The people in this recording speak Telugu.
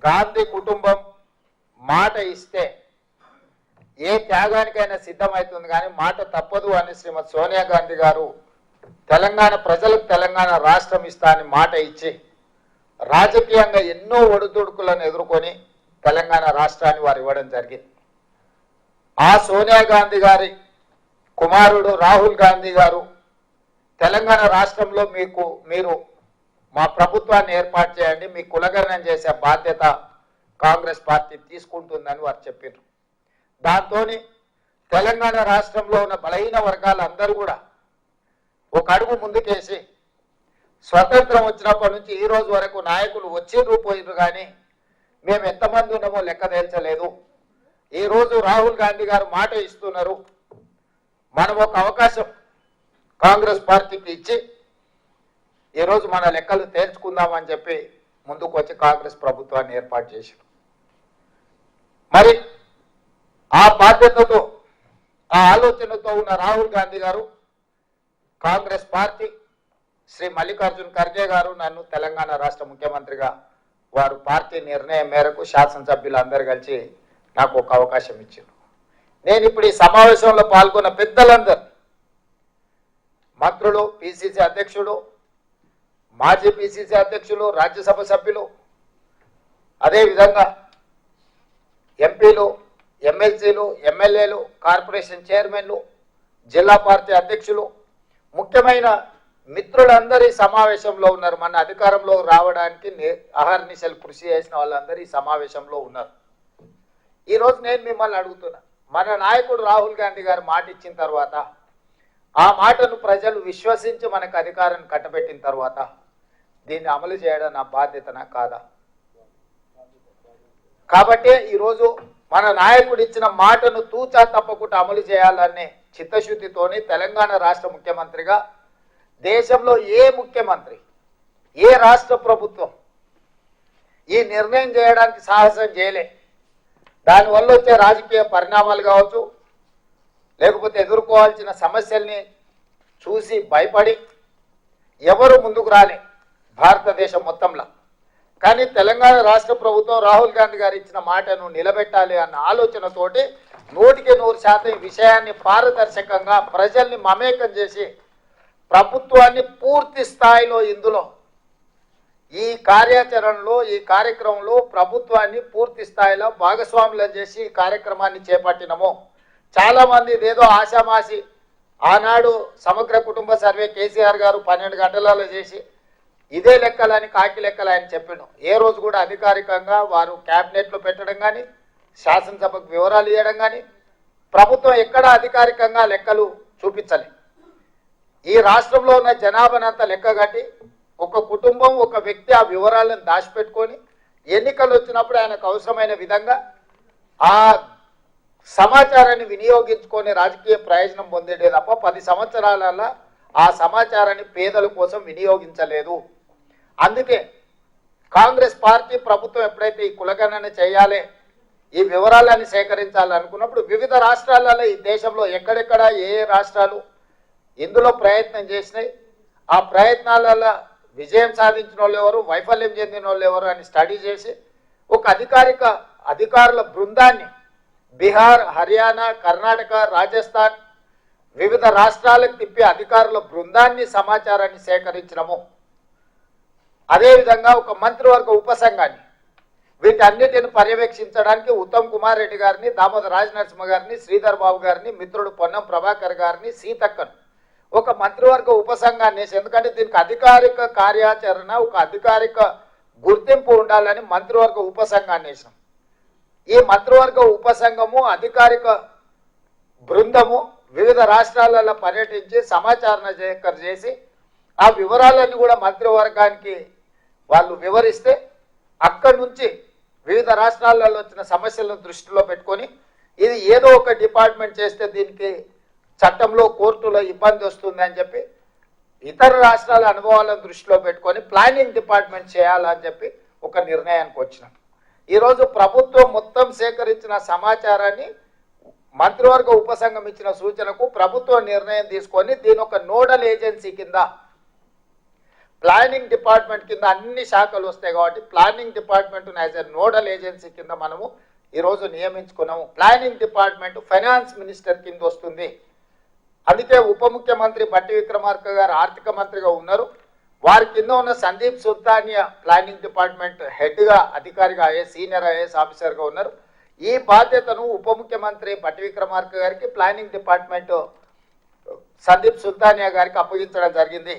గాంధీ కుటుంబం మాట ఇస్తే ఏ త్యాగానికైనా సిద్ధమవుతుంది, కానీ మాట తప్పదు అని శ్రీమతి సోనియా గాంధీ గారు తెలంగాణ ప్రజలకు తెలంగాణ రాష్ట్రం ఇస్తా అని మాట ఇచ్చి రాజకీయంగా ఎన్నో ఒడిదుడుకులను ఎదుర్కొని తెలంగాణ రాష్ట్రాన్ని వారు ఇవ్వడం జరిగింది. ఆ సోనియా గాంధీ గారి కుమారుడు రాహుల్ గాంధీ గారు తెలంగాణ రాష్ట్రంలో మీరు మా ప్రభుత్వాన్ని ఏర్పాటు చేయండి, మీ కులగణన చేసే బాధ్యత కాంగ్రెస్ పార్టీ తీసుకుంటుందని వారు చెప్పారు. దాంతో తెలంగాణ రాష్ట్రంలో ఉన్న బలహీన వర్గాలందరూ కూడా ఒక అడుగు ముందుకేసి స్వతంత్రం వచ్చినప్పటి నుంచి ఈ రోజు వరకు నాయకులు వచ్చిర్రు పోయిర్రు, కానీ మేము ఎంతమంది ఉన్నామో లెక్క తేల్చలేదు. ఈరోజు రాహుల్ గాంధీ గారు మాట ఇస్తున్నారు, మనం ఒక అవకాశం కాంగ్రెస్ పార్టీకి ఇచ్చి ఈరోజు మన లెక్కలు తేల్చుకుందామని చెప్పి ముందుకు వచ్చి కాంగ్రెస్ ప్రభుత్వాన్ని ఏర్పాటు చేశారు. మరి ఆ బాధ్యతతో ఆ ఆలోచనతో ఉన్న రాహుల్ గాంధీ గారు, కాంగ్రెస్ పార్టీ శ్రీ మల్లికార్జున్ ఖర్గే గారు నన్ను తెలంగాణ రాష్ట్ర ముఖ్యమంత్రిగా వారు పార్టీ నిర్ణయం మేరకు శాసనసభ్యులందరూ కలిసి నాకు ఒక అవకాశం ఇచ్చారు. నేను ఇప్పుడు ఈ సమావేశంలో పాల్గొన్న పెద్దలందరూ, మంత్రులు, పిసిసి అధ్యక్షుడు, మాజీ పిసిసి అధ్యక్షులు, రాజ్యసభ సభ్యులు, అదేవిధంగా ఎంపీలు, ఎమ్మెల్సీలు, ఎమ్మెల్యేలు, కార్పొరేషన్ చైర్మన్లు, జిల్లా పార్టీ అధ్యక్షులు, ముఖ్యమైన మిత్రులందరూ ఈ సమావేశంలో ఉన్నారు. మన అధికారంలో రావడానికి అహర్నిశలు కృషి చేసిన వాళ్ళందరూ ఈ సమావేశంలో ఉన్నారు. ఈరోజు నేను మిమ్మల్ని అడుగుతున్నా, మన నాయకుడు రాహుల్ గాంధీ గారు మాట ఇచ్చిన తర్వాత, ఆ మాటను ప్రజలు విశ్వసించి మనకు అధికారాన్ని కట్టబెట్టిన తర్వాత దీన్ని అమలు చేయడం నా బాధ్యతనా కాదా? కాబట్టి ఈరోజు మన నాయకుడు ఇచ్చిన మాటను తూచా తప్పకుండా అమలు చేయాలనే చిత్తశుద్ధితోని తెలంగాణ రాష్ట్ర ముఖ్యమంత్రిగా దేశంలో ఏ ముఖ్యమంత్రి, ఏ రాష్ట్ర ప్రభుత్వం ఈ నిర్ణయం చేయడానికి సాహసం చేయలే. దానివల్ల వచ్చే రాజకీయ పరిణామాలు కావచ్చు, లేకపోతే ఎదుర్కోవాల్సిన సమస్యల్ని చూసి భయపడి ఎవరు ముందుకు రాలే భారతదేశం మొత్తంలో. కానీ తెలంగాణ రాష్ట్ర ప్రభుత్వం రాహుల్ గాంధీ గారు ఇచ్చిన మాటను నిలబెట్టాలి అన్న ఆలోచనతోటి 100% ఈ విషయాన్ని పారదర్శకంగా ప్రజల్ని మమేకం చేసి ప్రభుత్వాన్ని పూర్తి స్థాయిలో ఇందులో ఈ కార్యాచరణలో, ఈ కార్యక్రమంలో ప్రభుత్వాన్ని పూర్తి స్థాయిలో భాగస్వాములను చేసి ఈ కార్యక్రమాన్ని చేపట్టినము. చాలామంది ఇదేదో ఆశామాసి ఆనాడు సమగ్ర కుటుంబ సర్వే కేసీఆర్ గారు 12 గంటలలో చేసి ఇదే లెక్కలని కాకి లెక్కలు ఆయన చెప్పాను. ఏ రోజు కూడా అధికారికంగా వారు క్యాబినెట్లో పెట్టడం కానీ, శాసనసభకు వివరాలు ఇవ్వడం కానీ, ప్రభుత్వం ఎక్కడా అధికారికంగా లెక్కలు చూపించలే. ఈ రాష్ట్రంలో ఉన్న జనాభానంతా లెక్క కట్టి ఒక కుటుంబం, ఒక వ్యక్తి ఆ వివరాలను దాచిపెట్టుకొని ఎన్నికలు వచ్చినప్పుడు ఆయనకు అవసరమైన విధంగా ఆ సమాచారాన్ని వినియోగించుకొని రాజకీయ ప్రయోజనం పొందేదే తప్ప 10 సంవత్సరాలలో ఆ సమాచారాన్ని పేదల కోసం వినియోగించలేదు. అందుకే కాంగ్రెస్ పార్టీ ప్రభుత్వం ఎప్పుడైతే ఈ కులగణన చేయాలి, ఈ వివరాలను సేకరించాలనుకున్నప్పుడు వివిధ రాష్ట్రాలలో, ఈ దేశంలో ఎక్కడెక్కడ ఏ రాష్ట్రాలు ఇందులో ప్రయత్నం చేసినాయి, ఆ ప్రయత్నాలలో విజయం సాధించిన వాళ్ళు ఎవరు, వైఫల్యం చెందిన వాళ్ళు ఎవరు అని స్టడీ చేసి ఒక అధికారుల బృందాన్ని బీహార్, హర్యానా, కర్ణాటక, రాజస్థాన్ వివిధ రాష్ట్రాలకు తిప్పి అధికారుల బృందాన్ని సమాచారాన్ని సేకరించడము. అదేవిధంగా ఒక మంత్రివర్గ ఉపసంఘాన్ని వీటన్నిటిని పర్యవేక్షించడానికి ఉత్తమ్ కుమార్ రెడ్డి గారిని, దామోదర్ రాజనరసింహ గారిని, శ్రీధర్ బాబు గారిని, మిత్రుడు పొన్నం ప్రభాకర్ గారిని, సీతక్కను ఒక మంత్రివర్గ ఉపసంఘాన్ని వేసి, ఎందుకంటే దీనికి అధికారిక కార్యాచరణ, ఒక అధికారిక గుర్తింపు ఉండాలని మంత్రివర్గ ఉపసంఘాన్ని వేసాం. ఈ మంత్రివర్గ ఉపసంఘము, అధికారిక బృందము వివిధ రాష్ట్రాలలో పర్యటించి సమాచారం సేకరణ చేసి ఆ వివరాలన్నీ కూడా మంత్రివర్గానికి వాళ్ళు వివరిస్తే అక్కడి నుంచి వివిధ రాష్ట్రాలలో వచ్చిన సమస్యలను దృష్టిలో పెట్టుకొని ఇది ఏదో ఒక డిపార్ట్మెంట్ చేస్తే దీనికి చట్టంలో, కోర్టులో ఇబ్బంది వస్తుంది అని చెప్పి ఇతర రాష్ట్రాల అనుభవాలను దృష్టిలో పెట్టుకొని ప్లానింగ్ డిపార్ట్మెంట్ చేయాలని చెప్పి ఒక నిర్ణయానికి వచ్చినాం. ఈరోజు ప్రభుత్వం మొత్తం సేకరించిన సమాచారాన్ని మంత్రివర్గ ఉపసంఘం ఇచ్చిన సూచనకు ప్రభుత్వం నిర్ణయం తీసుకొని దీని ఒక నోడల్ ఏజెన్సీ కింద ప్లానింగ్ డిపార్ట్మెంట్ కింద అన్ని శాఖలు వస్తాయి కాబట్టి planning department as a nodal agency కింద మనము ఈరోజు నియమించుకున్నాము. ప్లానింగ్ డిపార్ట్మెంట్ ఫైనాన్స్ మినిస్టర్ కింద వస్తుంది. అందుకే ఉప ముఖ్యమంత్రి బట్టి విక్రమార్క గారు ఆర్థిక మంత్రిగా ఉన్నారు. వారి కింద ఉన్న సందీప్ సుల్తానియా ప్లానింగ్ డిపార్ట్మెంట్ హెడ్గా అధికారిగా సీనియర్ ఐఏఎస్ ఆఫీసర్గా ఉన్నారు. ఈ బాధ్యతను ఉప ముఖ్యమంత్రి బట్టి విక్రమార్క గారికి, ప్లానింగ్ డిపార్ట్మెంట్ సందీప్ సుల్తానియా గారికి అప్పగించడం జరిగింది.